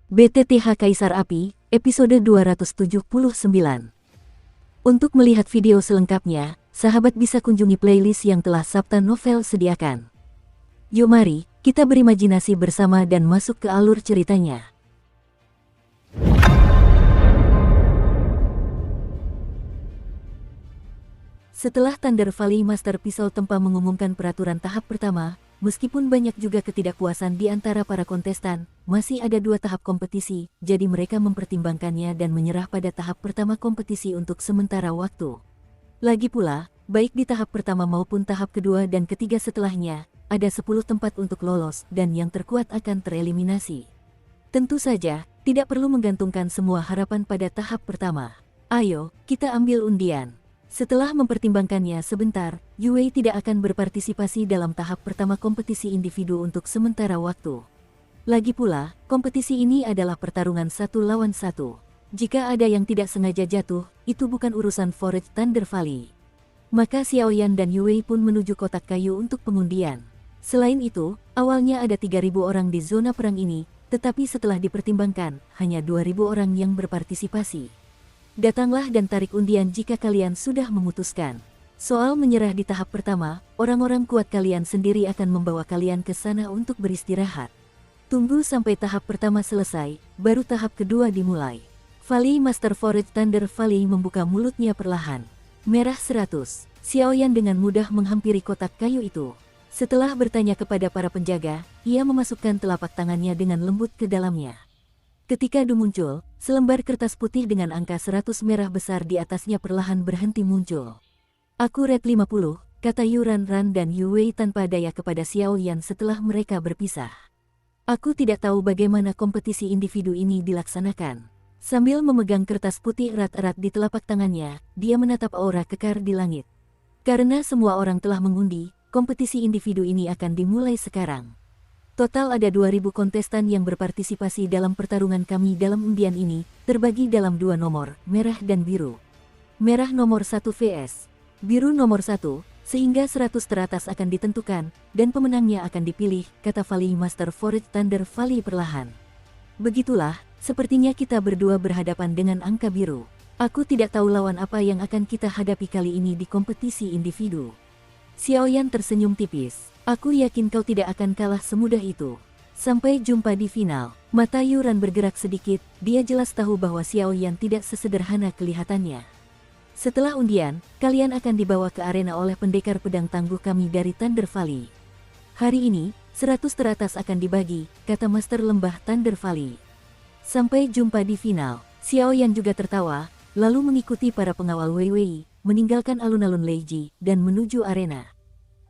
BTTH Kaisar Api, episode 279. Untuk melihat video selengkapnya, sahabat bisa kunjungi playlist yang telah Sabta Novel sediakan. Yuk mari, kita berimajinasi bersama dan masuk ke alur ceritanya. Setelah Thunder Valley Master Pistol Tempa mengumumkan peraturan tahap pertama, meskipun banyak juga ketidakpuasan di antara para kontestan, masih ada 2 tahap kompetisi, jadi mereka mempertimbangkannya dan menyerah pada tahap pertama kompetisi untuk sementara waktu. Lagi pula, baik di tahap pertama maupun tahap kedua dan ketiga setelahnya, ada 10 tempat untuk lolos dan yang terkuat akan tereliminasi. Tentu saja, tidak perlu menggantungkan semua harapan pada tahap pertama. Ayo, kita ambil undian. Setelah mempertimbangkannya sebentar, Yue tidak akan berpartisipasi dalam tahap pertama kompetisi individu untuk sementara waktu. Lagi pula, kompetisi ini adalah pertarungan 1 lawan 1. Jika ada yang tidak sengaja jatuh, itu bukan urusan Forest Thunder Valley. Maka Xiaoyan dan Yue pun menuju kotak kayu untuk pengundian. Selain itu, awalnya ada 3.000 orang di zona perang ini, tetapi setelah dipertimbangkan, hanya 2.000 orang yang berpartisipasi. Datanglah dan tarik undian jika kalian sudah memutuskan. Soal menyerah di tahap pertama, orang-orang kuat kalian sendiri akan membawa kalian ke sana untuk beristirahat. Tunggu sampai tahap pertama selesai, baru tahap kedua dimulai. Valley Master Forest Thunder Valley membuka mulutnya perlahan. Merah 100, Xiaoyan dengan mudah menghampiri kotak kayu itu. Setelah bertanya kepada para penjaga, ia memasukkan telapak tangannya dengan lembut ke dalamnya. Ketika Du muncul, selembar kertas putih dengan angka 100 merah besar di atasnya perlahan berhenti muncul. Aku Red 50, kata Yuran Ran dan Yue tanpa daya kepada Xiaoyan setelah mereka berpisah. Aku tidak tahu bagaimana kompetisi individu ini dilaksanakan. Sambil memegang kertas putih erat-erat di telapak tangannya, dia menatap aura kekar di langit. Karena semua orang telah mengundi, kompetisi individu ini akan dimulai sekarang. Total ada 2.000 kontestan yang berpartisipasi dalam pertarungan kami dalam undian ini, terbagi dalam 2 nomor, merah dan biru. Merah nomor 1 vs biru nomor 1, sehingga 100 teratas akan ditentukan, dan pemenangnya akan dipilih, kata Valley Master Forest Thunder Valley perlahan. Begitulah, sepertinya kita berdua berhadapan dengan angka biru. Aku tidak tahu lawan apa yang akan kita hadapi kali ini di kompetisi individu. Xiaoyan tersenyum tipis. Aku yakin kau tidak akan kalah semudah itu. Sampai jumpa di final. Mata Yuran bergerak sedikit, dia jelas tahu bahwa Xiaoyan tidak sesederhana kelihatannya. Setelah undian, kalian akan dibawa ke arena oleh pendekar pedang tangguh kami dari Thunder Valley. Hari ini, 100 teratas akan dibagi, kata Master Lembah Thunder Valley. Sampai jumpa di final. Xiaoyan juga tertawa, lalu mengikuti para pengawal Weiwei, meninggalkan alun-alun Leiji, dan menuju arena.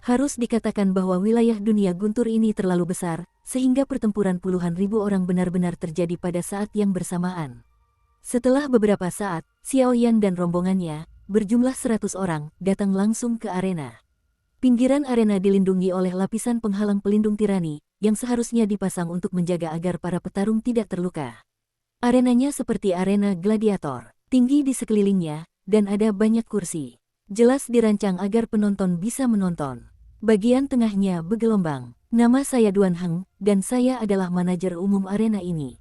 Harus dikatakan bahwa wilayah dunia guntur ini terlalu besar, sehingga pertempuran puluhan ribu orang benar-benar terjadi pada saat yang bersamaan. Setelah beberapa saat, Xiaoyan dan rombongannya, berjumlah 100 orang, datang langsung ke arena. Pinggiran arena dilindungi oleh lapisan penghalang pelindung tirani, yang seharusnya dipasang untuk menjaga agar para petarung tidak terluka. Arenanya seperti arena gladiator, tinggi di sekelilingnya, dan ada banyak kursi. Jelas dirancang agar penonton bisa menonton. Bagian tengahnya bergelombang. Nama saya Duan Heng, dan saya adalah manajer umum arena ini.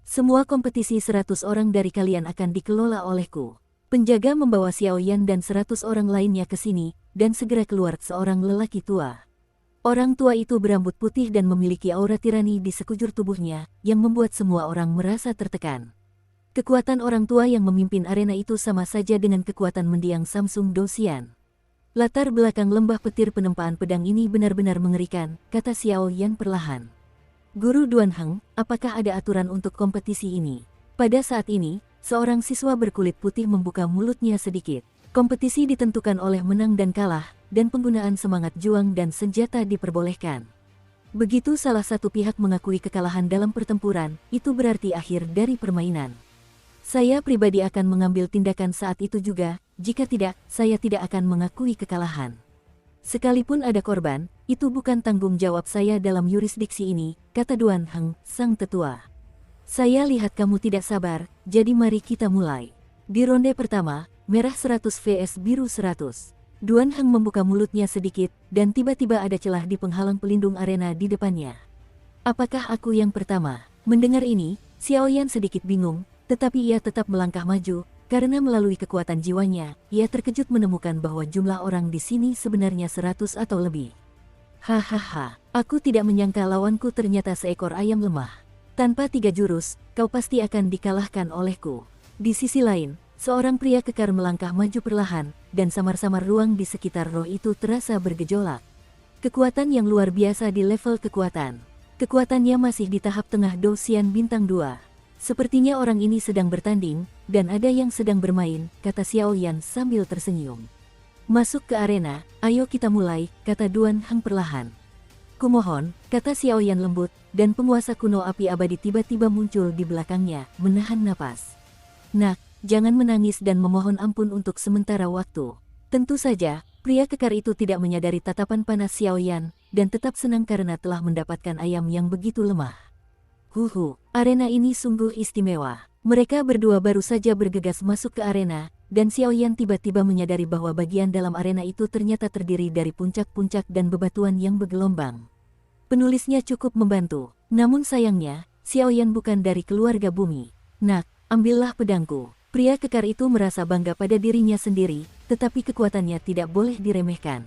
Semua kompetisi 100 orang dari kalian akan dikelola olehku. Penjaga membawa Xiaoyan dan 100 orang lainnya ke sini, dan segera keluar seorang lelaki tua. Orang tua itu berambut putih dan memiliki aura tirani di sekujur tubuhnya, yang membuat semua orang merasa tertekan. Kekuatan orang tua yang memimpin arena itu sama saja dengan kekuatan mendiang Samsung Dosian. Latar belakang lembah petir penempaan pedang ini benar-benar mengerikan, kata Xiaoyan perlahan. Guru Duan Heng, apakah ada aturan untuk kompetisi ini? Pada saat ini, seorang siswa berkulit putih membuka mulutnya sedikit. Kompetisi ditentukan oleh menang dan kalah, dan penggunaan semangat juang dan senjata diperbolehkan. Begitu salah satu pihak mengakui kekalahan dalam pertempuran, itu berarti akhir dari permainan. Saya pribadi akan mengambil tindakan saat itu juga, jika tidak, saya tidak akan mengakui kekalahan. Sekalipun ada korban, itu bukan tanggung jawab saya dalam yurisdiksi ini, kata Duan Heng, sang tetua. Saya lihat kamu tidak sabar, jadi mari kita mulai. Di ronde pertama, merah 100 vs biru 100. Duan Heng membuka mulutnya sedikit, dan tiba-tiba ada celah di penghalang pelindung arena di depannya. Apakah aku yang pertama? Mendengar ini, Xiaoyan sedikit bingung, tetapi ia tetap melangkah maju, karena melalui kekuatan jiwanya, ia terkejut menemukan bahwa jumlah orang di sini sebenarnya 100 atau lebih. Hahaha, aku tidak menyangka lawanku ternyata seekor ayam lemah. Tanpa 3 jurus, kau pasti akan dikalahkan olehku. Di sisi lain, seorang pria kekar melangkah maju perlahan, dan samar-samar ruang di sekitar roh itu terasa bergejolak. Kekuatan yang luar biasa di level kekuatan. Kekuatannya masih di tahap tengah Douxian bintang 2. Sepertinya orang ini sedang bertanding, dan ada yang sedang bermain, kata Xiaoyan sambil tersenyum. Masuk ke arena, ayo kita mulai, kata Duan Hang perlahan. Kumohon, kata Xiaoyan lembut, dan penguasa kuno api abadi tiba-tiba muncul di belakangnya, menahan napas. Nak, jangan menangis dan memohon ampun untuk sementara waktu. Tentu saja, pria kekar itu tidak menyadari tatapan panas Xiaoyan, dan tetap senang karena telah mendapatkan ayam yang begitu lemah. Arena ini sungguh istimewa. Mereka berdua baru saja bergegas masuk ke arena, dan Xiaoyan tiba-tiba menyadari bahwa bagian dalam arena itu ternyata terdiri dari puncak-puncak dan bebatuan yang bergelombang. Penulisnya cukup membantu, namun sayangnya, Xiaoyan bukan dari keluarga bumi. Nak, ambillah pedangku. Pria kekar itu merasa bangga pada dirinya sendiri, tetapi kekuatannya tidak boleh diremehkan.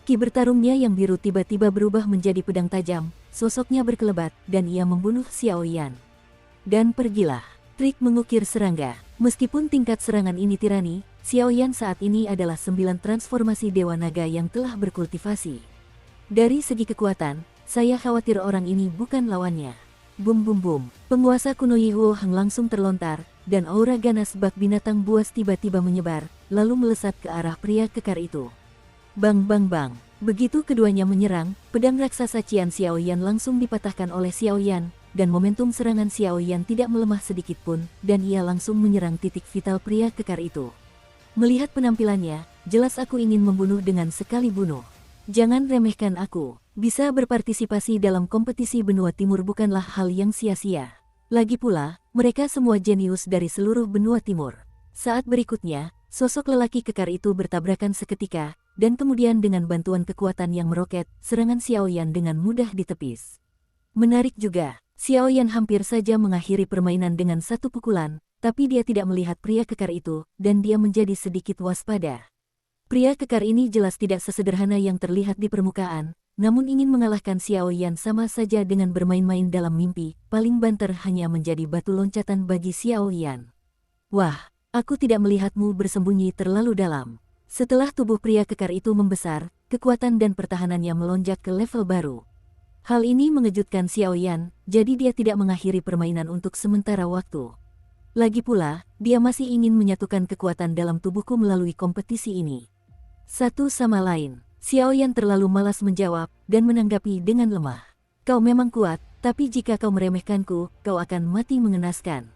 Ki bertarungnya yang biru tiba-tiba berubah menjadi pedang tajam, sosoknya berkelebat, dan ia membunuh Xiaoyan. Dan pergilah. Trik mengukir serangga. Meskipun tingkat serangan ini tirani, Xiaoyan saat ini adalah 9 transformasi Dewa Naga yang telah berkultivasi. Dari segi kekuatan, saya khawatir orang ini bukan lawannya. Bum bum bum, penguasa kuno Yihuo Hang langsung terlontar, dan aura ganas bak binatang buas tiba-tiba menyebar, lalu melesat ke arah pria kekar itu. Bang bang bang, begitu keduanya menyerang, pedang raksasa Qian Xiaoyan langsung dipatahkan oleh Xiaoyan, dan momentum serangan Xiaoyan tidak melemah sedikit pun, dan ia langsung menyerang titik vital pria kekar itu. Melihat penampilannya, jelas aku ingin membunuh dengan sekali bunuh. Jangan remehkan aku. Bisa berpartisipasi dalam kompetisi benua timur bukanlah hal yang sia-sia. Lagi pula, mereka semua jenius dari seluruh benua timur. Saat berikutnya, sosok lelaki kekar itu bertabrakan seketika, dan kemudian dengan bantuan kekuatan yang meroket, serangan Xiaoyan dengan mudah ditepis. Menarik juga, Xiaoyan hampir saja mengakhiri permainan dengan satu pukulan, tapi dia tidak melihat pria kekar itu, dan dia menjadi sedikit waspada. Pria kekar ini jelas tidak sesederhana yang terlihat di permukaan, namun ingin mengalahkan Xiaoyan sama saja dengan bermain-main dalam mimpi, paling banter hanya menjadi batu loncatan bagi Xiaoyan. Wah, aku tidak melihatmu bersembunyi terlalu dalam. Setelah tubuh pria kekar itu membesar, kekuatan dan pertahanannya melonjak ke level baru. Hal ini mengejutkan Xiaoyan, jadi dia tidak mengakhiri permainan untuk sementara waktu. Lagi pula, dia masih ingin menyatukan kekuatan dalam tubuhku melalui kompetisi ini. Satu sama lain, Xiaoyan terlalu malas menjawab, dan menanggapi dengan lemah. Kau memang kuat, tapi jika kau meremehkanku, kau akan mati mengenaskan.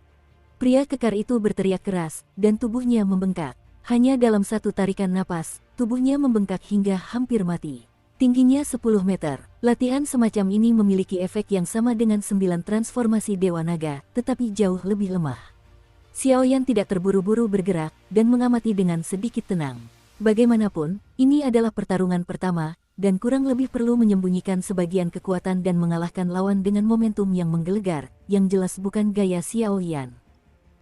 Pria kekar itu berteriak keras, dan tubuhnya membengkak. Hanya dalam satu tarikan napas, tubuhnya membengkak hingga hampir mati. Tingginya 10 meter, latihan semacam ini memiliki efek yang sama dengan 9 transformasi Dewa Naga, tetapi jauh lebih lemah. Xiaoyan tidak terburu-buru bergerak, dan mengamati dengan sedikit tenang. Bagaimanapun, ini adalah pertarungan pertama, dan kurang lebih perlu menyembunyikan sebagian kekuatan dan mengalahkan lawan dengan momentum yang menggelegar, yang jelas bukan gaya Xiaoyan.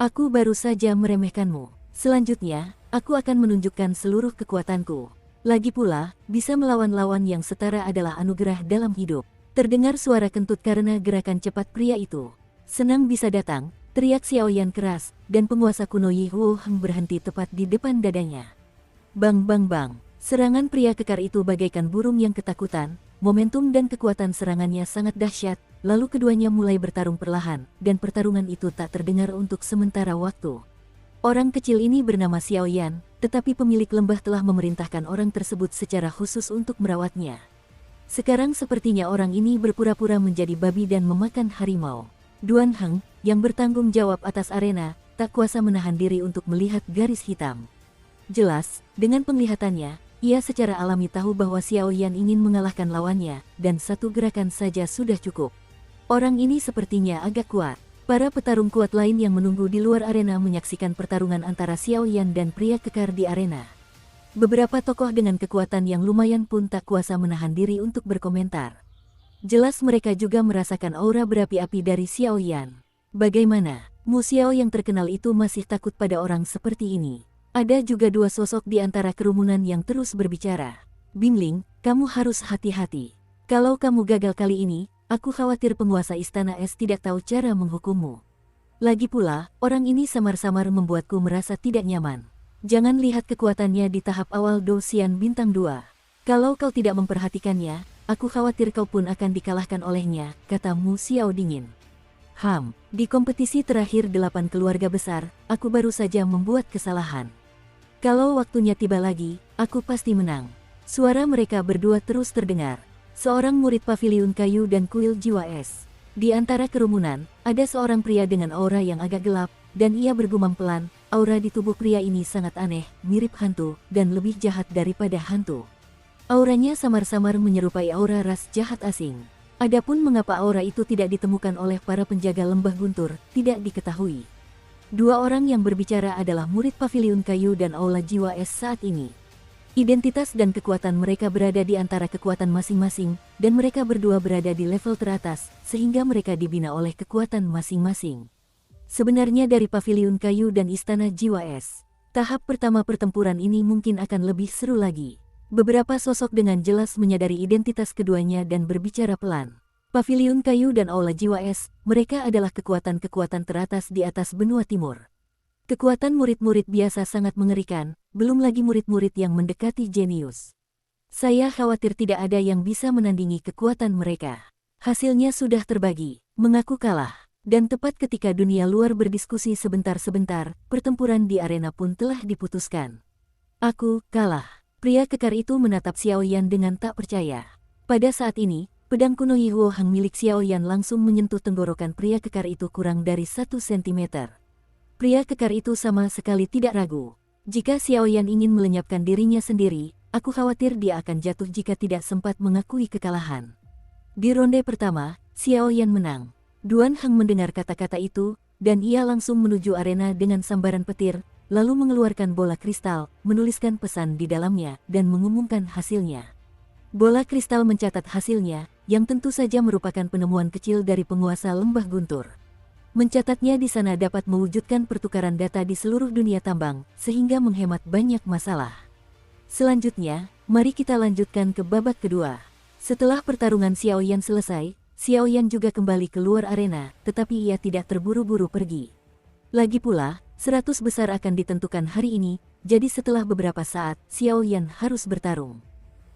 Aku baru saja meremehkanmu. Selanjutnya, aku akan menunjukkan seluruh kekuatanku. Lagi pula, bisa melawan lawan yang setara adalah anugerah dalam hidup. Terdengar suara kentut karena gerakan cepat pria itu. Senang bisa datang, teriak Xiaoyan keras, dan penguasa kuno Yihuo Hang berhenti tepat di depan dadanya. Bang bang bang, serangan pria kekar itu bagaikan burung yang ketakutan, momentum dan kekuatan serangannya sangat dahsyat, lalu keduanya mulai bertarung perlahan, dan pertarungan itu tak terdengar untuk sementara waktu. Orang kecil ini bernama Xiaoyan, tetapi pemilik lembah telah memerintahkan orang tersebut secara khusus untuk merawatnya. Sekarang sepertinya orang ini berpura-pura menjadi babi dan memakan harimau. Duan Heng, yang bertanggung jawab atas arena, tak kuasa menahan diri untuk melihat garis hitam. Jelas, dengan penglihatannya, ia secara alami tahu bahwa Xiaoyan ingin mengalahkan lawannya, dan satu gerakan saja sudah cukup. Orang ini sepertinya agak kuat. Para petarung kuat lain yang menunggu di luar arena menyaksikan pertarungan antara Xiaoyan dan pria kekar di arena. Beberapa tokoh dengan kekuatan yang lumayan pun tak kuasa menahan diri untuk berkomentar. Jelas mereka juga merasakan aura berapi-api dari Xiaoyan. Bagaimana? Mu Xiao yang terkenal itu masih takut pada orang seperti ini. Ada juga dua sosok di antara kerumunan yang terus berbicara. Bingling, kamu harus hati-hati. Kalau kamu gagal kali ini, aku khawatir penguasa Istana Es tidak tahu cara menghukummu. Lagi pula, orang ini samar-samar membuatku merasa tidak nyaman. Jangan lihat kekuatannya di tahap awal Dosian Bintang 2. Kalau kau tidak memperhatikannya, aku khawatir kau pun akan dikalahkan olehnya, kata Mu Xiao dingin. Di kompetisi terakhir 8 keluarga besar, aku baru saja membuat kesalahan. Kalau waktunya tiba lagi, aku pasti menang. Suara mereka berdua terus terdengar. Seorang murid paviliun kayu dan kuil jiwa es. Di antara kerumunan, ada seorang pria dengan aura yang agak gelap, dan ia bergumam pelan, aura di tubuh pria ini sangat aneh, mirip hantu, dan lebih jahat daripada hantu. Auranya samar-samar menyerupai aura ras jahat asing. Adapun mengapa aura itu tidak ditemukan oleh para penjaga lembah guntur, tidak diketahui. Dua orang yang berbicara adalah murid paviliun kayu dan aula jiwa es saat ini. Identitas dan kekuatan mereka berada di antara kekuatan masing-masing, dan mereka berdua berada di level teratas, sehingga mereka dibina oleh kekuatan masing-masing. Sebenarnya dari paviliun kayu dan istana jiwa es, tahap pertama pertempuran ini mungkin akan lebih seru lagi. Beberapa sosok dengan jelas menyadari identitas keduanya dan berbicara pelan. Paviliun kayu dan aula jiwa es, mereka adalah kekuatan-kekuatan teratas di atas benua timur. Kekuatan murid-murid biasa sangat mengerikan, belum lagi murid-murid yang mendekati jenius. Saya khawatir tidak ada yang bisa menandingi kekuatan mereka. Hasilnya sudah terbagi, mengaku kalah. Dan tepat ketika dunia luar berdiskusi sebentar-sebentar, pertempuran di arena pun telah diputuskan. Aku kalah. Pria kekar itu menatap Xiao Yan dengan tak percaya. Pada saat ini, pedang kuno Yihuo Hang milik Xiao Yan langsung menyentuh tenggorokan pria kekar itu kurang dari 1 cm. Pria kekar itu sama sekali tidak ragu. Jika Xiao Yan ingin melenyapkan dirinya sendiri, aku khawatir dia akan jatuh jika tidak sempat mengakui kekalahan. Di ronde pertama, Xiao Yan menang. Duan Hang mendengar kata-kata itu, dan ia langsung menuju arena dengan sambaran petir, lalu mengeluarkan bola kristal, menuliskan pesan di dalamnya, dan mengumumkan hasilnya. Bola kristal mencatat hasilnya, yang tentu saja merupakan penemuan kecil dari penguasa lembah guntur. Mencatatnya di sana dapat mewujudkan pertukaran data di seluruh dunia tambang, sehingga menghemat banyak masalah. Selanjutnya, mari kita lanjutkan ke babak kedua. Setelah pertarungan Xiao Yan selesai, Xiao Yan juga kembali keluar arena, tetapi ia tidak terburu-buru pergi. Lagi pula, 100 besar akan ditentukan hari ini, jadi setelah beberapa saat, Xiao Yan harus bertarung.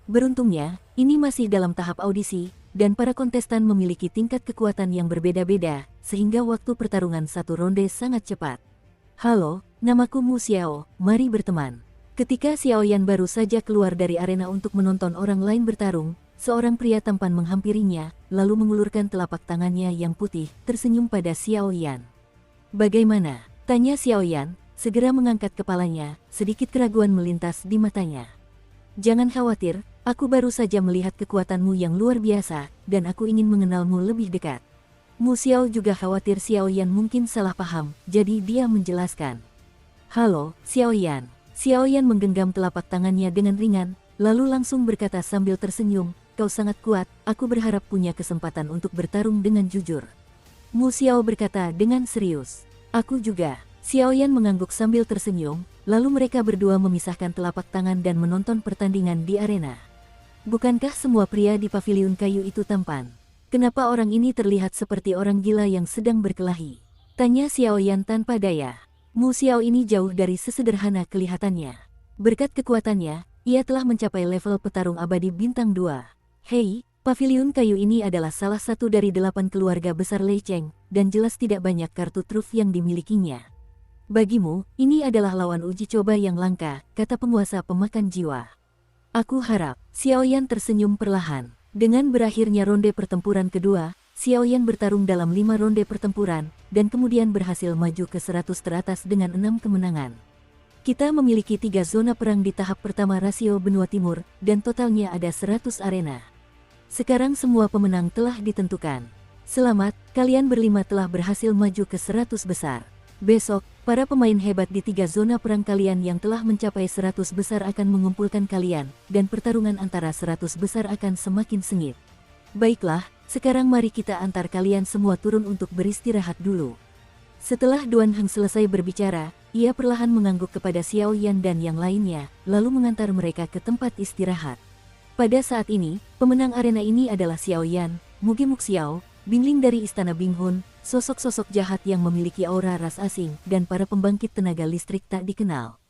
Beruntungnya, ini masih dalam tahap audisi, dan para kontestan memiliki tingkat kekuatan yang berbeda-beda, sehingga waktu pertarungan satu ronde sangat cepat. Halo, namaku Mu Xiao, mari berteman. Ketika Xiao Yan baru saja keluar dari arena untuk menonton orang lain bertarung, seorang pria tampan menghampirinya, lalu mengulurkan telapak tangannya yang putih, tersenyum pada Xiao Yan. Bagaimana? Tanya Xiao Yan, segera mengangkat kepalanya, sedikit keraguan melintas di matanya. Jangan khawatir, aku baru saja melihat kekuatanmu yang luar biasa, dan aku ingin mengenalmu lebih dekat. Mu Xiao juga khawatir Xiao Yan mungkin salah paham, jadi dia menjelaskan. Halo, Xiao Yan. Xiao Yan menggenggam telapak tangannya dengan ringan, lalu langsung berkata sambil tersenyum, kau sangat kuat, aku berharap punya kesempatan untuk bertarung dengan jujur. Mu Xiao berkata dengan serius. Aku juga. Xiao Yan mengangguk sambil tersenyum, lalu mereka berdua memisahkan telapak tangan dan menonton pertandingan di arena. Bukankah semua pria di paviliun kayu itu tampan? Kenapa orang ini terlihat seperti orang gila yang sedang berkelahi? Tanya Xiao Yan tanpa daya. Mu Xiao ini jauh dari sesederhana kelihatannya. Berkat kekuatannya, ia telah mencapai level petarung abadi bintang 2. Hei, paviliun kayu ini adalah salah satu dari 8 keluarga besar Lei Cheng, dan jelas tidak banyak kartu truf yang dimilikinya. Bagimu, ini adalah lawan uji coba yang langka, kata penguasa pemakan jiwa. Aku harap. Xiao Yan tersenyum perlahan. Dengan berakhirnya ronde pertempuran kedua, Xiao Yan bertarung dalam 5 ronde pertempuran, dan kemudian berhasil maju ke 100 teratas dengan 6 kemenangan. Kita memiliki 3 zona perang di tahap pertama rasio benua timur, dan totalnya ada 100 arena. Sekarang semua pemenang telah ditentukan. Selamat, kalian berlima telah berhasil maju ke 100 besar. Besok, para pemain hebat di 3 zona perang kalian yang telah mencapai 100 besar akan mengumpulkan kalian, dan pertarungan antara 100 besar akan semakin sengit. Baiklah, sekarang mari kita antar kalian semua turun untuk beristirahat dulu. Setelah Duan Heng selesai berbicara, ia perlahan mengangguk kepada Xiao Yan dan yang lainnya, lalu mengantar mereka ke tempat istirahat. Pada saat ini, pemenang arena ini adalah Xiao Yan, Mugi Muxiao, Bingling dari Istana Binghun, sosok-sosok jahat yang memiliki aura ras asing, dan para pembangkit tenaga listrik tak dikenal.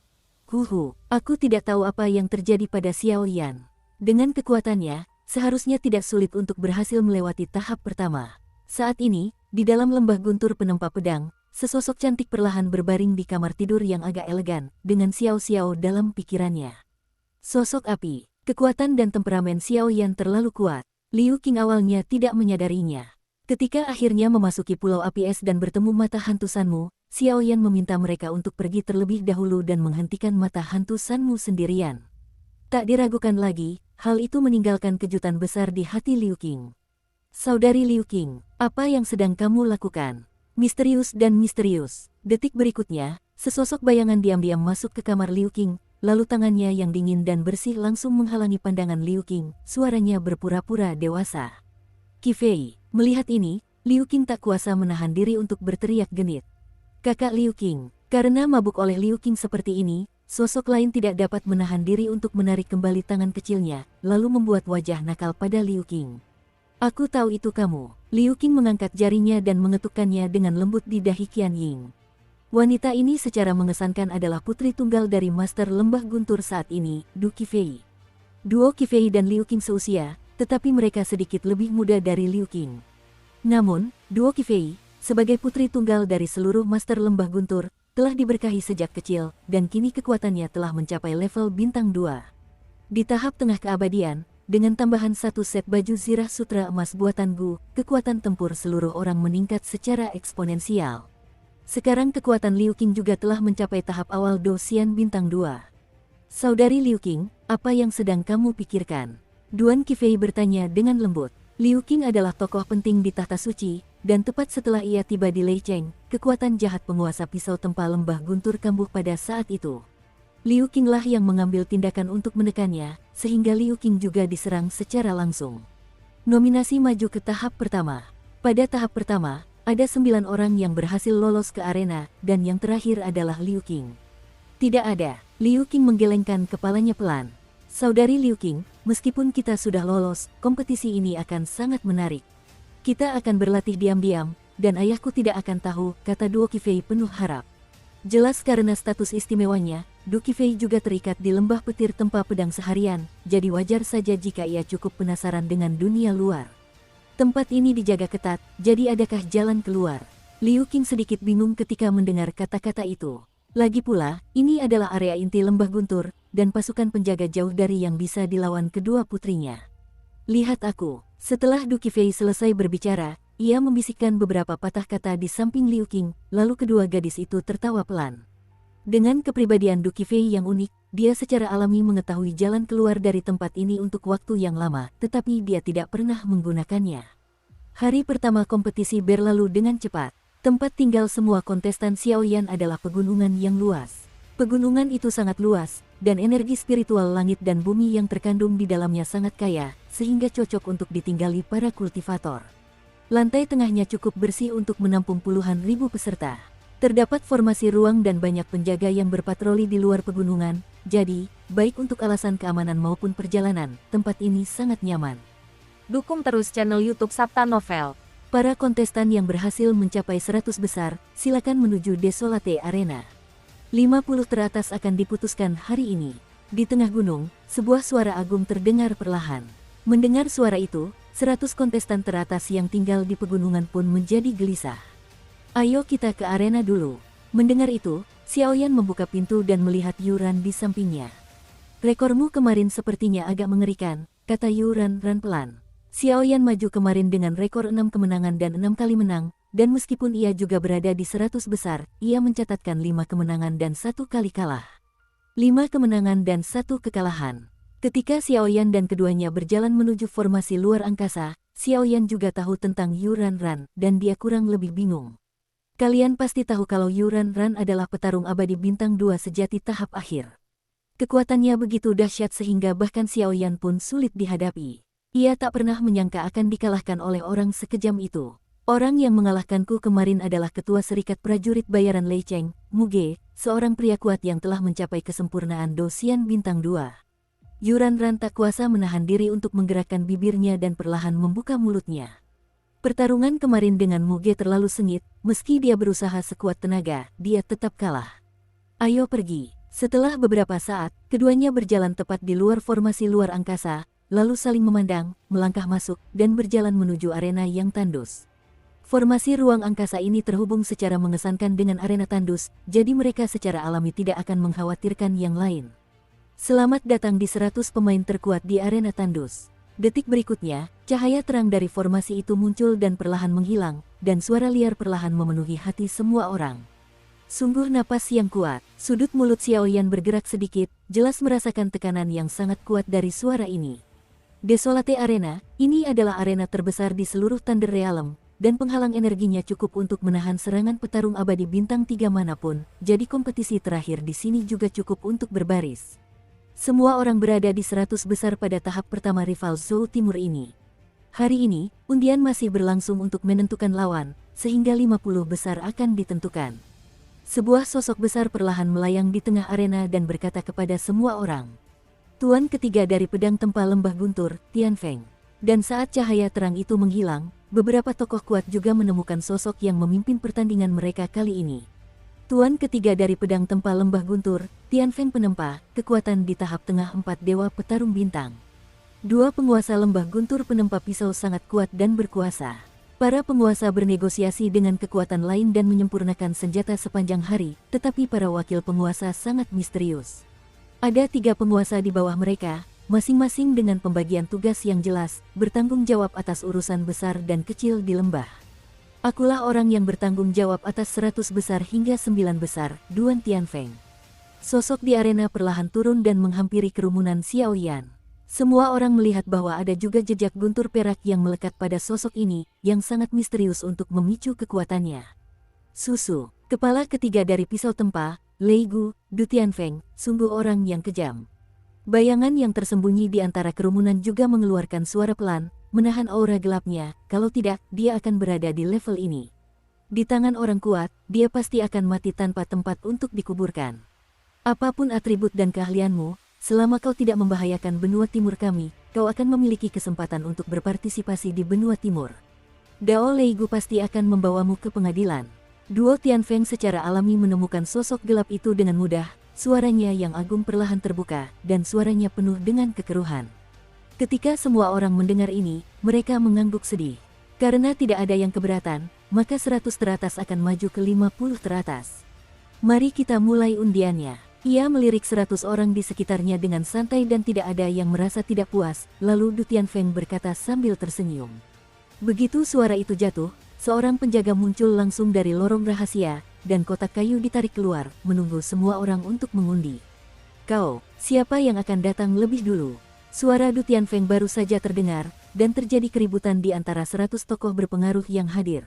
Aku tidak tahu apa yang terjadi pada Xiao Yan. Dengan kekuatannya, seharusnya tidak sulit untuk berhasil melewati tahap pertama. Saat ini, di dalam lembah guntur penempa pedang, sesosok cantik perlahan berbaring di kamar tidur yang agak elegan, dengan Xiao Xiao dalam pikirannya. Sosok api, kekuatan dan temperamen Xiao Yan terlalu kuat. Liu Qing awalnya tidak menyadarinya. Ketika akhirnya memasuki Pulau Api Es dan bertemu mata hantu Sanmu, Xiao Yan meminta mereka untuk pergi terlebih dahulu dan menghentikan mata hantu Sanmu sendirian. Tak diragukan lagi, hal itu meninggalkan kejutan besar di hati Liu Qing. Saudari Liu Qing, apa yang sedang kamu lakukan? Misterius dan misterius. Detik berikutnya, sesosok bayangan diam-diam masuk ke kamar Liu Qing, lalu tangannya yang dingin dan bersih langsung menghalangi pandangan Liu Qing, suaranya berpura-pura dewasa. Qi Fei, melihat ini, Liu Qing tak kuasa menahan diri untuk berteriak genit. Kakak Liu Qing, karena mabuk oleh Liu Qing seperti ini, sosok lain tidak dapat menahan diri untuk menarik kembali tangan kecilnya, lalu membuat wajah nakal pada Liu Qing. Aku tahu itu kamu. Liu Qing mengangkat jarinya dan mengetukkannya dengan lembut di dahi Qian Ying. Wanita ini secara mengesankan adalah putri tunggal dari Master Lembah Guntur saat ini, Du Qi Fei. Duo Qi Fei dan Liu Qing seusia, tetapi mereka sedikit lebih muda dari Liu Qing. Namun, duo Qi Fei, sebagai putri tunggal dari seluruh Master Lembah Guntur, telah diberkahi sejak kecil, dan kini kekuatannya telah mencapai level bintang 2. Di tahap tengah keabadian, dengan tambahan satu set baju zirah sutra emas buatan Gu, kekuatan tempur seluruh orang meningkat secara eksponensial. Sekarang kekuatan Liu Qing juga telah mencapai tahap awal Dosian bintang 2. Saudari Liu Qing, apa yang sedang kamu pikirkan? Duan Qi Fei bertanya dengan lembut. Liu Qing adalah tokoh penting di tahta suci, dan tepat setelah ia tiba di Lei Cheng, kekuatan jahat penguasa pisau tempa lembah guntur kambuh pada saat itu. Liu Qing lah yang mengambil tindakan untuk menekannya, sehingga Liu Qing juga diserang secara langsung. Nominasi maju ke tahap pertama. Pada tahap pertama, ada 9 orang yang berhasil lolos ke arena, dan yang terakhir adalah Liu Qing. Tidak ada. Liu Qing menggelengkan kepalanya pelan. Saudari Liu Qing, meskipun kita sudah lolos, kompetisi ini akan sangat menarik. Kita akan berlatih diam-diam, dan ayahku tidak akan tahu, kata duo Qi Fei penuh harap. Jelas karena status istimewanya, Du Qi Fei juga terikat di lembah petir tempa pedang seharian, jadi wajar saja jika ia cukup penasaran dengan dunia luar. Tempat ini dijaga ketat, jadi adakah jalan keluar? Liu Qing sedikit bingung ketika mendengar kata-kata itu. Lagi pula, ini adalah area inti lembah guntur, dan pasukan penjaga jauh dari yang bisa dilawan kedua putrinya. Lihat aku. Setelah Du Qi Fei selesai berbicara, ia membisikkan beberapa patah kata di samping Liu Qing, lalu kedua gadis itu tertawa pelan. Dengan kepribadian Du Qi Fei yang unik, dia secara alami mengetahui jalan keluar dari tempat ini untuk waktu yang lama, tetapi dia tidak pernah menggunakannya. Hari pertama kompetisi berlalu dengan cepat. Tempat tinggal semua kontestan Xiaoyan adalah pegunungan yang luas. Pegunungan itu sangat luas, dan energi spiritual langit dan bumi yang terkandung di dalamnya sangat kaya, sehingga cocok untuk ditinggali para kultivator. Lantai tengahnya cukup bersih untuk menampung puluhan ribu peserta. Terdapat formasi ruang dan banyak penjaga yang berpatroli di luar pegunungan, jadi, baik untuk alasan keamanan maupun perjalanan, tempat ini sangat nyaman. Dukung terus channel YouTube Sabta Novel. Para kontestan yang berhasil mencapai 100 besar, silakan menuju Desolate Arena. 50 teratas akan diputuskan hari ini. Di tengah gunung, sebuah suara agung terdengar perlahan. Mendengar suara itu, 100 kontestan teratas yang tinggal di pegunungan pun menjadi gelisah. Ayo kita ke arena dulu. Mendengar itu, Xiaoyan membuka pintu dan melihat Yuran di sampingnya. Rekormu kemarin sepertinya agak mengerikan, kata Yuran pelan. Xiaoyan maju kemarin dengan rekor 6 kemenangan dan 6 kali menang, dan meskipun ia juga berada di 100 besar, ia mencatatkan 5 kemenangan dan 1 kali kalah. 5 kemenangan dan 1 kekalahan. Ketika Xiaoyan dan keduanya berjalan menuju formasi luar angkasa, Xiaoyan juga tahu tentang Yuran, dan dia kurang lebih bingung. Kalian pasti tahu kalau Yuran adalah petarung abadi bintang 2 sejati tahap akhir. Kekuatannya begitu dahsyat sehingga bahkan Xiaoyan pun sulit dihadapi. Ia tak pernah menyangka akan dikalahkan oleh orang sekejam itu. Orang yang mengalahkanku kemarin adalah ketua Serikat Prajurit Bayaran Lei Cheng, Muge, seorang pria kuat yang telah mencapai kesempurnaan Dosian Bintang 2. Yuran Ran tak kuasa menahan diri untuk menggerakkan bibirnya dan perlahan membuka mulutnya. Pertarungan kemarin dengan Muge terlalu sengit, meski dia berusaha sekuat tenaga, dia tetap kalah. Ayo pergi. Setelah beberapa saat, keduanya berjalan tepat di luar formasi luar angkasa, lalu saling memandang, melangkah masuk, dan berjalan menuju arena yang tandus. Formasi ruang angkasa ini terhubung secara mengesankan dengan arena tandus, jadi mereka secara alami tidak akan mengkhawatirkan yang lain. Selamat datang di 100 pemain terkuat di arena tandus. Detik berikutnya, cahaya terang dari formasi itu muncul dan perlahan menghilang, dan suara liar perlahan memenuhi hati semua orang. Sungguh napas yang kuat, sudut mulut Xiaoyan bergerak sedikit, jelas merasakan tekanan yang sangat kuat dari suara ini. Desolate Arena, ini adalah arena terbesar di seluruh Thunder Realm, dan penghalang energinya cukup untuk menahan serangan petarung abadi bintang 3 manapun, jadi kompetisi terakhir di sini juga cukup untuk berbaris. Semua orang berada di 100 besar pada tahap pertama rival Zhou Timur ini. Hari ini, undian masih berlangsung untuk menentukan lawan, sehingga 50 besar akan ditentukan. Sebuah sosok besar perlahan melayang di tengah arena dan berkata kepada semua orang. Tuan ketiga dari pedang tempal lembah guntur, Tian Feng. Dan saat cahaya terang itu menghilang, beberapa tokoh kuat juga menemukan sosok yang memimpin pertandingan mereka kali ini. Tuan ketiga dari pedang tempal lembah guntur, Tian Feng penempa, kekuatan di tahap tengah 4 dewa petarung bintang. Dua penguasa lembah guntur penempa pisau sangat kuat dan berkuasa. Para penguasa bernegosiasi dengan kekuatan lain dan menyempurnakan senjata sepanjang hari, tetapi para wakil penguasa sangat misterius. Ada 3 penguasa di bawah mereka, masing-masing dengan pembagian tugas yang jelas, bertanggung jawab atas urusan besar dan kecil di lembah. Akulah orang yang bertanggung jawab atas 100 besar hingga 9 besar, Duan Tian Feng. Sosok di arena perlahan turun dan menghampiri kerumunan Xiaoyan. Semua orang melihat bahwa ada juga jejak guntur perak yang melekat pada sosok ini, yang sangat misterius untuk memicu kekuatannya. Susu, kepala ketiga dari pisau tempa, Lei Gu, Du Tian Feng, sungguh orang yang kejam. Bayangan yang tersembunyi di antara kerumunan juga mengeluarkan suara pelan, menahan aura gelapnya, kalau tidak, dia akan berada di level ini. Di tangan orang kuat, dia pasti akan mati tanpa tempat untuk dikuburkan. Apapun atribut dan keahlianmu, selama kau tidak membahayakan benua timur kami, kau akan memiliki kesempatan untuk berpartisipasi di benua timur. Dao Leigu pasti akan membawamu ke pengadilan. Duo Tian Feng secara alami menemukan sosok gelap itu dengan mudah, suaranya yang agung perlahan terbuka, dan suaranya penuh dengan kekeruhan. Ketika semua orang mendengar ini, mereka mengangguk sedih. Karena tidak ada yang keberatan, maka 100 teratas akan maju ke 50 teratas. Mari kita mulai undiannya. Ia melirik 100 orang di sekitarnya dengan santai dan tidak ada yang merasa tidak puas, lalu Du Tian Feng berkata sambil tersenyum. Begitu suara itu jatuh, seorang penjaga muncul langsung dari lorong rahasia, dan kotak kayu ditarik keluar, menunggu semua orang untuk mengundi. Kau, siapa yang akan datang lebih dulu? Suara Du Tian Feng baru saja terdengar, dan terjadi keributan di antara 100 tokoh berpengaruh yang hadir.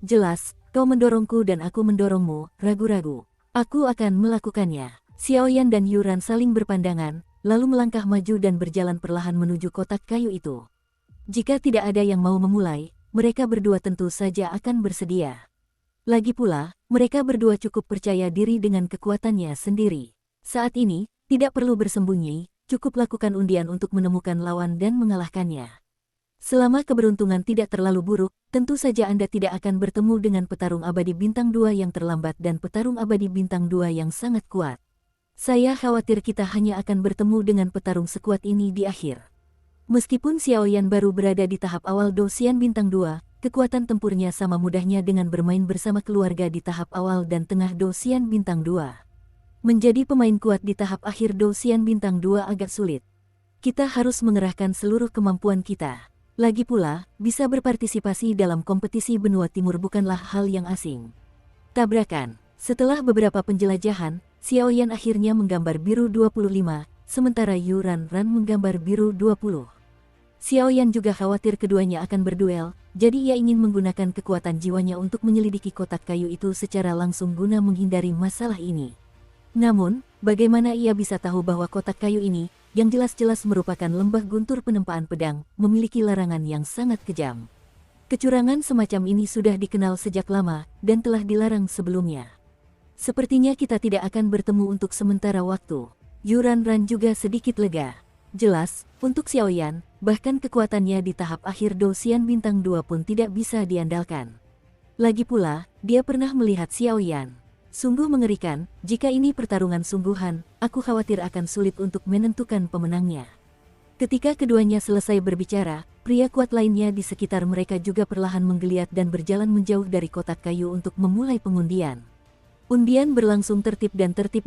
Jelas, kau mendorongku dan aku mendorongmu, ragu-ragu. Aku akan melakukannya. Xiaoyan dan Yuran saling berpandangan, lalu melangkah maju dan berjalan perlahan menuju kotak kayu itu. Jika tidak ada yang mau memulai, mereka berdua tentu saja akan bersedia. Lagi pula, mereka berdua cukup percaya diri dengan kekuatannya sendiri. Saat ini, tidak perlu bersembunyi, cukup lakukan undian untuk menemukan lawan dan mengalahkannya. Selama keberuntungan tidak terlalu buruk, tentu saja Anda tidak akan bertemu dengan petarung abadi bintang 2 yang terlambat dan petarung abadi bintang 2 yang sangat kuat. Saya khawatir kita hanya akan bertemu dengan petarung sekuat ini di akhir. Meskipun Xiaoyan baru berada di tahap awal Dosian bintang 2, kekuatan tempurnya sama mudahnya dengan bermain bersama keluarga di tahap awal dan tengah Dosian bintang 2. Menjadi pemain kuat di tahap akhir Dosian bintang 2 agak sulit. Kita harus mengerahkan seluruh kemampuan kita. Lagi pula, bisa berpartisipasi dalam kompetisi benua timur bukanlah hal yang asing. Tabrakan. Setelah beberapa penjelajahan, Xiaoyan akhirnya menggambar biru 25, sementara Yuran Ran menggambar biru 20. Xiaoyan juga khawatir keduanya akan berduel, jadi ia ingin menggunakan kekuatan jiwanya untuk menyelidiki kotak kayu itu secara langsung guna menghindari masalah ini. Namun, bagaimana ia bisa tahu bahwa kotak kayu ini, yang jelas-jelas merupakan lembah guntur penempaan pedang, memiliki larangan yang sangat kejam. Kecurangan semacam ini sudah dikenal sejak lama dan telah dilarang sebelumnya. Sepertinya kita tidak akan bertemu untuk sementara waktu. Yuranran juga sedikit lega. Jelas, untuk Xiaoyan, bahkan kekuatannya di tahap akhir Dosian Bintang 2 pun tidak bisa diandalkan. Lagi pula, dia pernah melihat Xiaoyan. Sungguh mengerikan, jika ini pertarungan sungguhan, aku khawatir akan sulit untuk menentukan pemenangnya. Ketika keduanya selesai berbicara, pria kuat lainnya di sekitar mereka juga perlahan menggeliat dan berjalan menjauh dari kotak kayu untuk memulai pengundian. Undian berlangsung tertib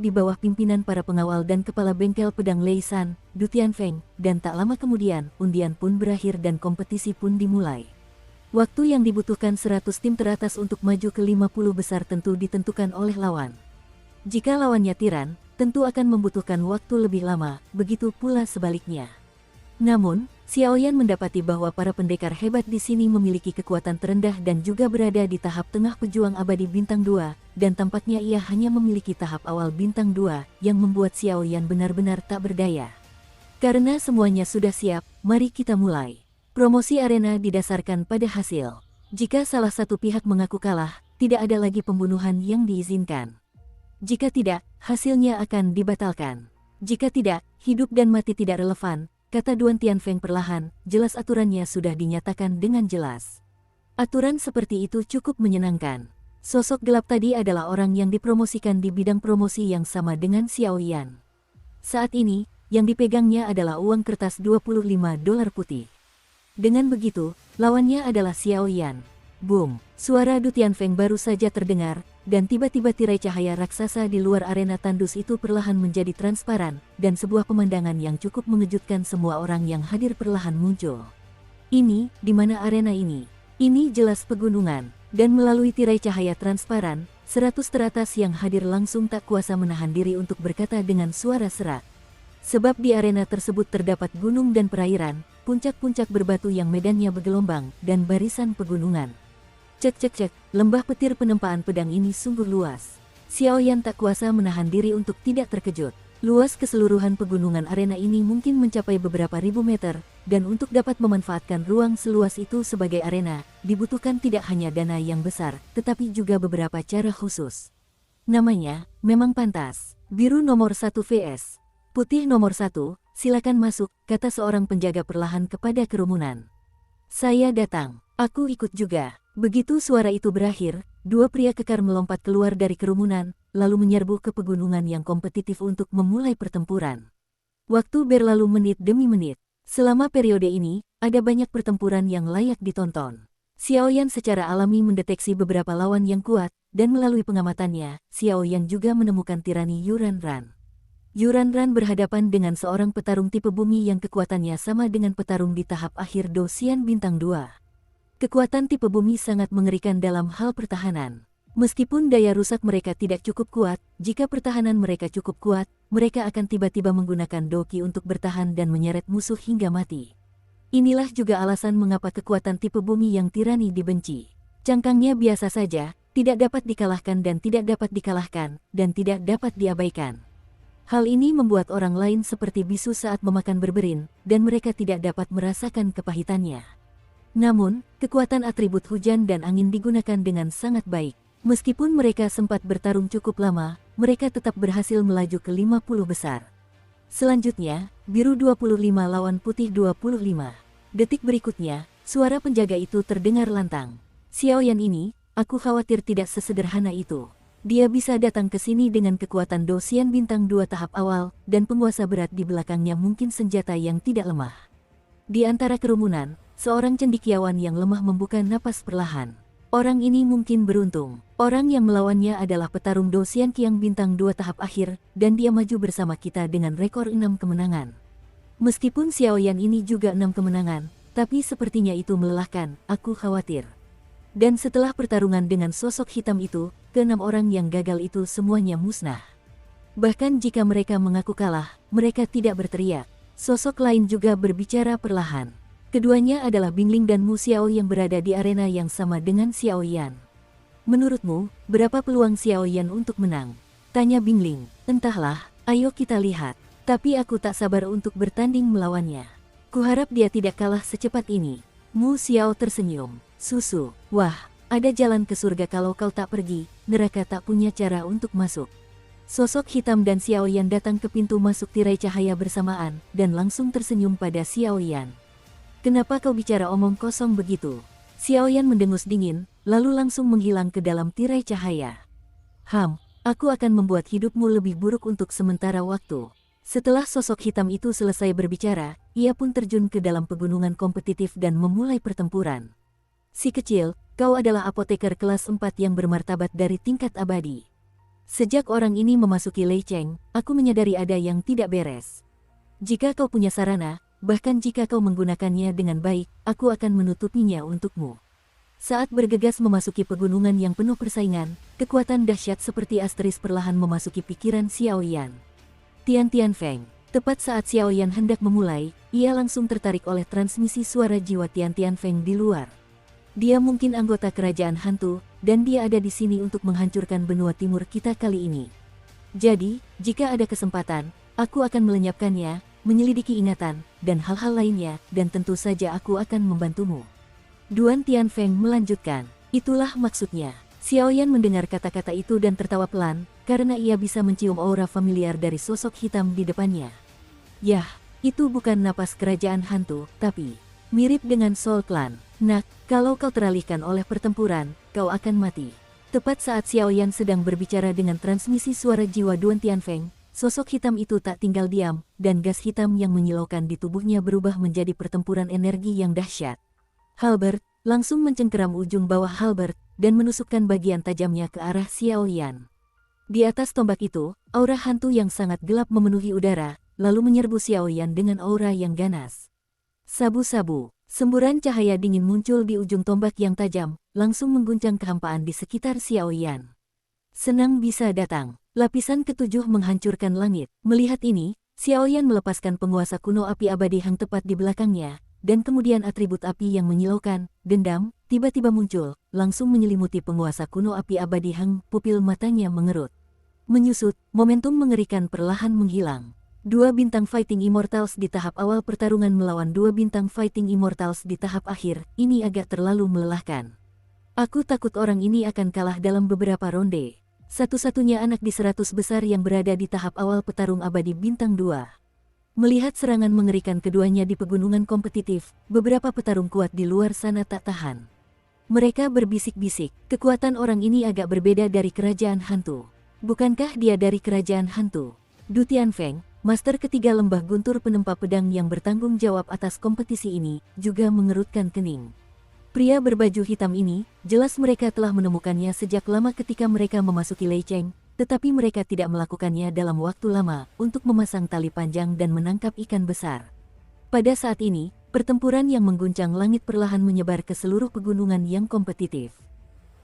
di bawah pimpinan para pengawal dan kepala bengkel pedang Lei San, Du Tianfeng, dan tak lama kemudian, undian pun berakhir dan kompetisi pun dimulai. Waktu yang dibutuhkan 100 tim teratas untuk maju ke 50 besar tentu ditentukan oleh lawan. Jika lawannya tiran, tentu akan membutuhkan waktu lebih lama, begitu pula sebaliknya. Namun, Xiaoyan mendapati bahwa para pendekar hebat di sini memiliki kekuatan terendah dan juga berada di tahap tengah pejuang abadi bintang 2, dan tampaknya ia hanya memiliki tahap awal bintang 2, yang membuat Xiaoyan benar-benar tak berdaya. Karena semuanya sudah siap, mari kita mulai. Promosi arena didasarkan pada hasil. Jika salah satu pihak mengaku kalah, tidak ada lagi pembunuhan yang diizinkan. Jika tidak, hasilnya akan dibatalkan. Jika tidak, hidup dan mati tidak relevan, kata Duan Tianfeng perlahan, jelas aturannya sudah dinyatakan dengan jelas. Aturan seperti itu cukup menyenangkan. Sosok gelap tadi adalah orang yang dipromosikan di bidang promosi yang sama dengan Xiaoyan. Saat ini, yang dipegangnya adalah uang kertas 25 dolar putih. Dengan begitu, lawannya adalah Xiaoyan. Boom, suara Du Tianfeng baru saja terdengar, dan tiba-tiba tirai cahaya raksasa di luar arena tandus itu perlahan menjadi transparan, dan sebuah pemandangan yang cukup mengejutkan semua orang yang hadir perlahan muncul. Ini, di mana arena ini? Ini jelas pegunungan, dan melalui tirai cahaya transparan, 100 teratas yang hadir langsung tak kuasa menahan diri untuk berkata dengan suara serak. Sebab di arena tersebut terdapat gunung dan perairan, puncak-puncak berbatu yang medannya bergelombang, dan barisan pegunungan. Cek, lembah petir penempaan pedang ini sungguh luas. Xiaoyan tak kuasa menahan diri untuk tidak terkejut. Luas keseluruhan pegunungan arena ini mungkin mencapai beberapa ribu meter, dan untuk dapat memanfaatkan ruang seluas itu sebagai arena, dibutuhkan tidak hanya dana yang besar, tetapi juga beberapa cara khusus. Namanya, memang pantas. Biru nomor 1 vs. Putih nomor 1, silakan masuk, kata seorang penjaga perlahan kepada kerumunan. Saya datang, aku ikut juga. Begitu suara itu berakhir, dua pria kekar melompat keluar dari kerumunan, lalu menyerbu ke pegunungan yang kompetitif untuk memulai pertempuran. Waktu berlalu menit demi menit. Selama periode ini, ada banyak pertempuran yang layak ditonton. Xiaoyan secara alami mendeteksi beberapa lawan yang kuat, dan melalui pengamatannya, Xiaoyan juga menemukan tirani Yuranran. Yuranran berhadapan dengan seorang petarung tipe bumi yang kekuatannya sama dengan petarung di tahap akhir Dosian Bintang 2. Kekuatan tipe bumi sangat mengerikan dalam hal pertahanan. Meskipun daya rusak mereka tidak cukup kuat, jika pertahanan mereka cukup kuat, mereka akan tiba-tiba menggunakan doki untuk bertahan dan menyeret musuh hingga mati. Inilah juga alasan mengapa kekuatan tipe bumi yang tirani dibenci. Cangkangnya biasa saja, tidak dapat dikalahkan dan tidak dapat dikalahkan, dan tidak dapat diabaikan. Hal ini membuat orang lain seperti bisu saat memakan berberin, dan mereka tidak dapat merasakan kepahitannya. Namun, kekuatan atribut hujan dan angin digunakan dengan sangat baik. Meskipun mereka sempat bertarung cukup lama, mereka tetap berhasil melaju ke 50 besar. Selanjutnya, biru 25 lawan putih 25. Detik berikutnya, suara penjaga itu terdengar lantang. Xiaoyan ini, aku khawatir tidak sesederhana itu. Dia bisa datang ke sini dengan kekuatan Dosian Bintang 2 tahap awal, dan penguasa berat di belakangnya mungkin senjata yang tidak lemah. Di antara kerumunan, seorang cendekiawan yang lemah membuka napas perlahan. Orang ini mungkin beruntung. Orang yang melawannya adalah petarung Dosian Qiang Bintang 2 tahap akhir, dan dia maju bersama kita dengan rekor 6 kemenangan. Meskipun Xiaoyan ini juga 6 kemenangan, tapi sepertinya itu melelahkan, aku khawatir. Dan setelah pertarungan dengan sosok hitam itu, ke-6 orang yang gagal itu semuanya musnah. Bahkan jika mereka mengaku kalah, mereka tidak berteriak. Sosok lain juga berbicara perlahan. Keduanya adalah Bingling dan Mu Xiao yang berada di arena yang sama dengan Xiaoyan. Menurutmu, berapa peluang Xiaoyan untuk menang? Tanya Bingling. Entahlah, ayo kita lihat. Tapi aku tak sabar untuk bertanding melawannya. Kuharap dia tidak kalah secepat ini. Mu Xiao tersenyum. Susu. Wah, ada jalan ke surga kalau kau tak pergi, neraka tak punya cara untuk masuk. Sosok hitam dan Xiaoyan datang ke pintu masuk tirai cahaya bersamaan, dan langsung tersenyum pada Xiaoyan. Kenapa kau bicara omong kosong begitu? Xiaoyan mendengus dingin, lalu langsung menghilang ke dalam tirai cahaya. Aku akan membuat hidupmu lebih buruk untuk sementara waktu. Setelah sosok hitam itu selesai berbicara, ia pun terjun ke dalam pegunungan kompetitif dan memulai pertempuran. Si kecil, kau adalah apoteker kelas 4 yang bermartabat dari tingkat abadi. Sejak orang ini memasuki Lei Cheng, aku menyadari ada yang tidak beres. Jika kau punya sarana, bahkan jika kau menggunakannya dengan baik, aku akan menutupinya untukmu. Saat bergegas memasuki pegunungan yang penuh persaingan, kekuatan dahsyat seperti asteris perlahan memasuki pikiran Xiaoyan. Tian Feng. Tepat saat Xiaoyan hendak memulai, ia langsung tertarik oleh transmisi suara jiwa Tian Feng di luar. Dia mungkin anggota kerajaan hantu, dan dia ada di sini untuk menghancurkan benua timur kita kali ini. Jadi, jika ada kesempatan, aku akan melenyapkannya, menyelidiki ingatan, dan hal-hal lainnya, dan tentu saja aku akan membantumu. Duan Tian Feng melanjutkan, itulah maksudnya. Xiaoyan mendengar kata-kata itu dan tertawa pelan, karena ia bisa mencium aura familiar dari sosok hitam di depannya. Yah, itu bukan napas kerajaan hantu, tapi mirip dengan Soul Clan. Nak, kalau kau teralihkan oleh pertempuran, kau akan mati. Tepat saat Xiaoyan sedang berbicara dengan transmisi suara jiwa Duan Tian Feng, sosok hitam itu tak tinggal diam, dan gas hitam yang menyilaukan di tubuhnya berubah menjadi pertempuran energi yang dahsyat. Halberd langsung mencengkeram ujung bawah Halberd dan menusukkan bagian tajamnya ke arah Xiaoyan. Di atas tombak itu, aura hantu yang sangat gelap memenuhi udara, lalu menyerbu Xiaoyan dengan aura yang ganas. Sabu-sabu. Semburan cahaya dingin muncul di ujung tombak yang tajam, langsung mengguncang kehampaan di sekitar Xiaoyan. Senang bisa datang. Lapisan ketujuh menghancurkan langit. Melihat ini, Xiaoyan melepaskan penguasa kuno api abadi Hang tepat di belakangnya, dan kemudian atribut api yang menyilaukan, dendam, tiba-tiba muncul, langsung menyelimuti penguasa kuno api abadi Hang. Pupil matanya mengerut. Menyusut, momentum mengerikan perlahan menghilang. Dua bintang Fighting Immortals di tahap awal pertarungan melawan dua bintang Fighting Immortals di tahap akhir, ini agak terlalu melelahkan. Aku takut orang ini akan kalah dalam beberapa ronde. Satu-satunya anak di 100 besar yang berada di tahap awal petarung abadi bintang 2. Melihat serangan mengerikan keduanya di pegunungan kompetitif, beberapa petarung kuat di luar sana tak tahan. Mereka berbisik-bisik, kekuatan orang ini agak berbeda dari kerajaan hantu. Bukankah dia dari kerajaan hantu? Du Tian Feng, Master ketiga lembah guntur penempa pedang yang bertanggung jawab atas kompetisi ini, juga mengerutkan kening. Pria berbaju hitam ini, jelas mereka telah menemukannya sejak lama ketika mereka memasuki Lei Cheng, tetapi mereka tidak melakukannya dalam waktu lama untuk memasang tali panjang dan menangkap ikan besar. Pada saat ini, pertempuran yang mengguncang langit perlahan menyebar ke seluruh pegunungan yang kompetitif.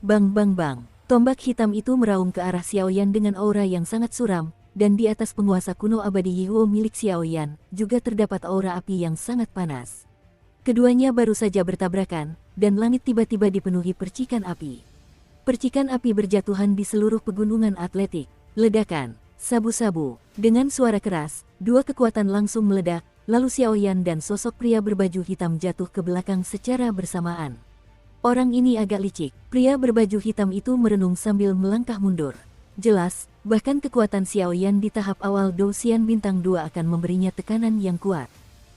Bang bang bang, tombak hitam itu meraung ke arah Xiaoyan dengan aura yang sangat suram, dan di atas penguasa kuno abadi Yihuo milik Xiaoyan, juga terdapat aura api yang sangat panas. Keduanya baru saja bertabrakan, dan langit tiba-tiba dipenuhi percikan api. Percikan api berjatuhan di seluruh pegunungan atletik. Ledakan, sabu-sabu. Dengan suara keras, dua kekuatan langsung meledak, lalu Xiaoyan dan sosok pria berbaju hitam jatuh ke belakang secara bersamaan. Orang ini agak licik. Pria berbaju hitam itu merenung sambil melangkah mundur. Jelas, bahkan kekuatan Xiaoyan di tahap awal Douxian bintang 2 akan memberinya tekanan yang kuat.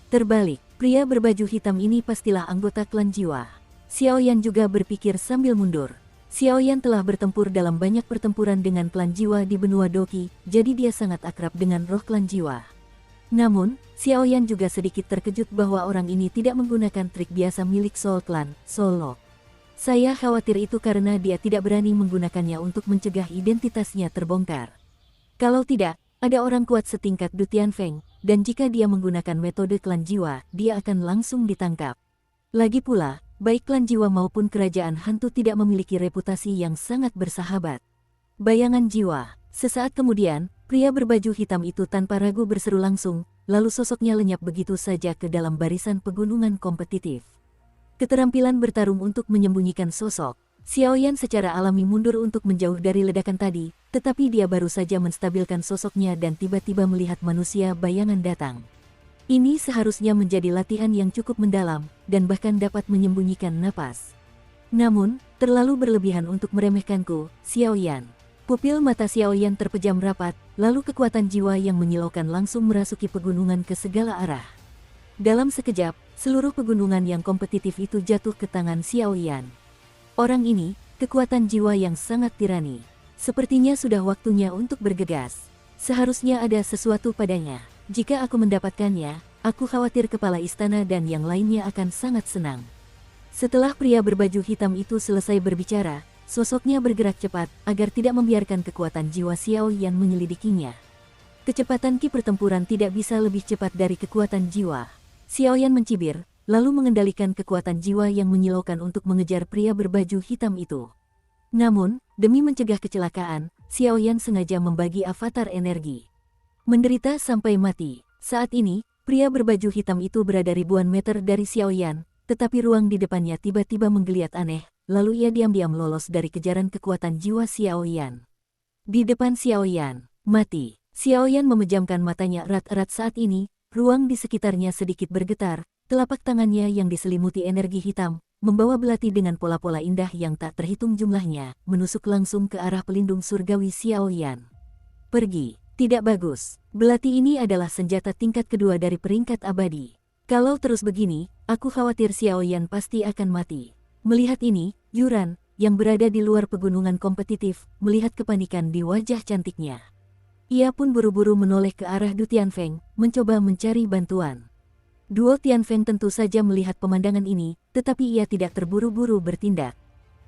Terbalik, pria berbaju hitam ini pastilah anggota klan jiwa. Xiaoyan juga berpikir sambil mundur. Xiaoyan telah bertempur dalam banyak pertempuran dengan klan jiwa di benua Doki, jadi dia sangat akrab dengan roh klan jiwa. Namun, Xiaoyan juga sedikit terkejut bahwa orang ini tidak menggunakan trik biasa milik Soul Clan, Soul Lock. Saya khawatir itu karena dia tidak berani menggunakannya untuk mencegah identitasnya terbongkar. Kalau tidak, ada orang kuat setingkat Du Tian Feng, dan jika dia menggunakan metode klan jiwa, dia akan langsung ditangkap. Lagi pula, baik klan jiwa maupun kerajaan hantu tidak memiliki reputasi yang sangat bersahabat. Bayangan jiwa. Sesaat kemudian, pria berbaju hitam itu tanpa ragu berseru langsung, lalu sosoknya lenyap begitu saja ke dalam barisan pegunungan kompetitif. Keterampilan bertarung untuk menyembunyikan sosok. Xiaoyan secara alami mundur untuk menjauh dari ledakan tadi, tetapi dia baru saja menstabilkan sosoknya dan tiba-tiba melihat manusia bayangan datang. Ini seharusnya menjadi latihan yang cukup mendalam, dan bahkan dapat menyembunyikan napas. Namun, terlalu berlebihan untuk meremehkanku, Xiao Yan. Pupil mata Xiao Yan terpejam rapat, lalu kekuatan jiwa yang menyilaukan langsung merasuki pegunungan ke segala arah. Dalam sekejap, seluruh pegunungan yang kompetitif itu jatuh ke tangan Xiao Yan. Orang ini, kekuatan jiwa yang sangat tirani. Sepertinya sudah waktunya untuk bergegas. Seharusnya ada sesuatu padanya. Jika aku mendapatkannya, aku khawatir kepala istana dan yang lainnya akan sangat senang. Setelah pria berbaju hitam itu selesai berbicara, sosoknya bergerak cepat agar tidak membiarkan kekuatan jiwa Xiao Yan menyelidikinya. Kecepatan ki pertempuran tidak bisa lebih cepat dari kekuatan jiwa. Xiao Yan mencibir, lalu mengendalikan kekuatan jiwa yang menyilaukan untuk mengejar pria berbaju hitam itu. Namun, demi mencegah kecelakaan, Xiao Yan sengaja membagi avatar energi. Menderita sampai mati. Saat ini, pria berbaju hitam itu berada ribuan meter dari Xiao Yan, tetapi ruang di depannya tiba-tiba menggeliat aneh, lalu ia diam-diam lolos dari kejaran kekuatan jiwa Xiao Yan. Di depan Xiao Yan, mati. Xiao Yan memejamkan matanya erat-erat saat ini, ruang di sekitarnya sedikit bergetar, telapak tangannya yang diselimuti energi hitam, membawa belati dengan pola-pola indah yang tak terhitung jumlahnya, menusuk langsung ke arah pelindung surgawi Xiao Yan. Pergi, tidak bagus. Belati ini adalah senjata tingkat kedua dari peringkat abadi. Kalau terus begini, aku khawatir Xiao Yan pasti akan mati. Melihat ini, Yuran, yang berada di luar pegunungan kompetitif, melihat kepanikan di wajah cantiknya. Ia pun buru-buru menoleh ke arah Du Tianfeng, mencoba mencari bantuan. Duo Tianfeng tentu saja melihat pemandangan ini, tetapi ia tidak terburu-buru bertindak.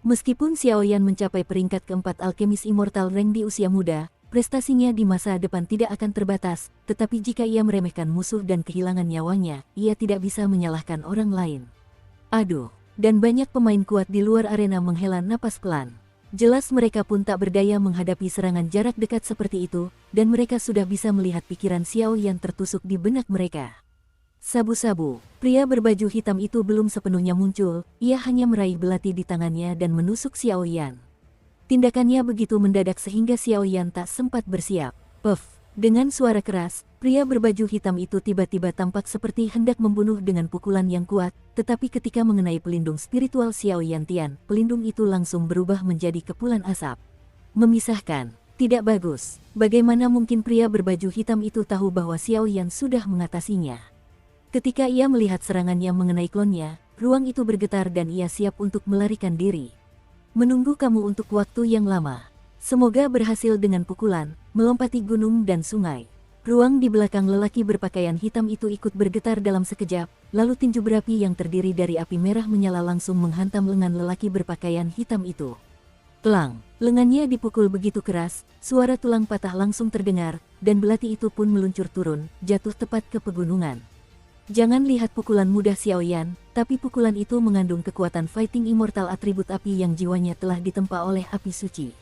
Meskipun Xiao Yan mencapai peringkat keempat alkemis immortal rank di usia muda, prestasinya di masa depan tidak akan terbatas, tetapi jika ia meremehkan musuh dan kehilangan nyawanya, ia tidak bisa menyalahkan orang lain. Aduh, dan banyak pemain kuat di luar arena menghela napas pelan. Jelas mereka pun tak berdaya menghadapi serangan jarak dekat seperti itu, dan mereka sudah bisa melihat pikiran Xiao Yan tertusuk di benak mereka. Sabu-sabu, pria berbaju hitam itu belum sepenuhnya muncul, ia hanya meraih belati di tangannya dan menusuk Xiao Yan. Tindakannya begitu mendadak sehingga Xiao Yan tak sempat bersiap. Puff, dengan suara keras, pria berbaju hitam itu tiba-tiba tampak seperti hendak membunuh dengan pukulan yang kuat, tetapi ketika mengenai pelindung spiritual Xiao Yan Tian, pelindung itu langsung berubah menjadi kepulan asap. Memisahkan, tidak bagus. Bagaimana mungkin pria berbaju hitam itu tahu bahwa Xiao Yan sudah mengatasinya? Ketika ia melihat serangannya mengenai klonnya, ruang itu bergetar dan ia siap untuk melarikan diri. Menunggu kamu untuk waktu yang lama. Semoga berhasil dengan pukulan, melompati gunung dan sungai. Ruang di belakang lelaki berpakaian hitam itu ikut bergetar dalam sekejap, lalu tinju berapi yang terdiri dari api merah menyala langsung menghantam lengan lelaki berpakaian hitam itu. Pelang, lengannya dipukul begitu keras, suara tulang patah langsung terdengar, dan belati itu pun meluncur turun, jatuh tepat ke pegunungan. Jangan lihat pukulan mudah Xiao Yan, tapi pukulan itu mengandung kekuatan fighting immortal atribut api yang jiwanya telah ditempa oleh api suci.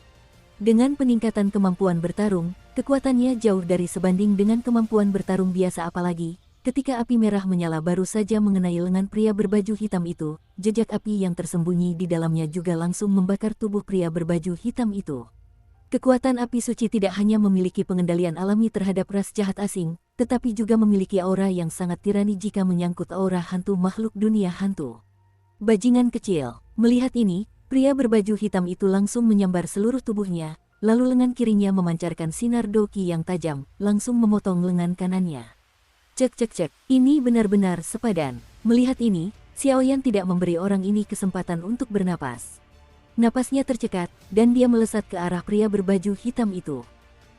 Dengan peningkatan kemampuan bertarung, kekuatannya jauh dari sebanding dengan kemampuan bertarung biasa apalagi, ketika api merah menyala baru saja mengenai lengan pria berbaju hitam itu, jejak api yang tersembunyi di dalamnya juga langsung membakar tubuh pria berbaju hitam itu. Kekuatan api suci tidak hanya memiliki pengendalian alami terhadap ras jahat asing, tetapi juga memiliki aura yang sangat tirani jika menyangkut aura hantu makhluk dunia hantu. Bajingan kecil, melihat ini, pria berbaju hitam itu langsung menyambar seluruh tubuhnya, lalu lengan kirinya memancarkan sinar doki yang tajam, langsung memotong lengan kanannya. Cek cek cek, ini benar-benar sepadan. Melihat ini, Xiao Yan tidak memberi orang ini kesempatan untuk bernapas. Napasnya tercekat, dan dia melesat ke arah pria berbaju hitam itu.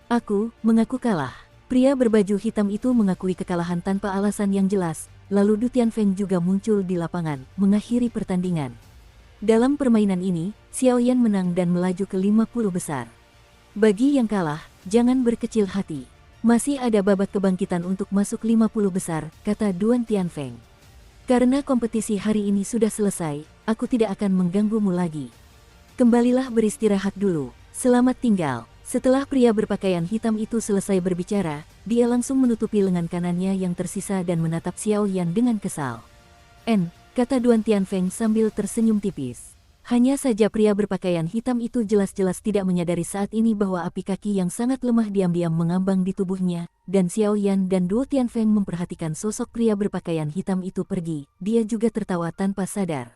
Aku mengaku kalah. Pria berbaju hitam itu mengakui kekalahan tanpa alasan yang jelas, lalu Du Tianfeng juga muncul di lapangan, mengakhiri pertandingan. Dalam permainan ini, Xiao Yan menang dan melaju ke 50 besar. Bagi yang kalah, jangan berkecil hati. Masih ada babak kebangkitan untuk masuk 50 besar, kata Duan Tianfeng. Karena kompetisi hari ini sudah selesai, aku tidak akan mengganggumu lagi. Kembalilah beristirahat dulu, selamat tinggal. Setelah pria berpakaian hitam itu selesai berbicara, dia langsung menutupi lengan kanannya yang tersisa dan menatap Xiao Yan dengan kesal. Kata Duan Tianfeng sambil tersenyum tipis. Hanya saja pria berpakaian hitam itu jelas-jelas tidak menyadari saat ini bahwa api kaki yang sangat lemah diam-diam mengambang di tubuhnya, dan Xiao Yan dan Duo Tianfeng memperhatikan sosok pria berpakaian hitam itu pergi, dia juga tertawa tanpa sadar.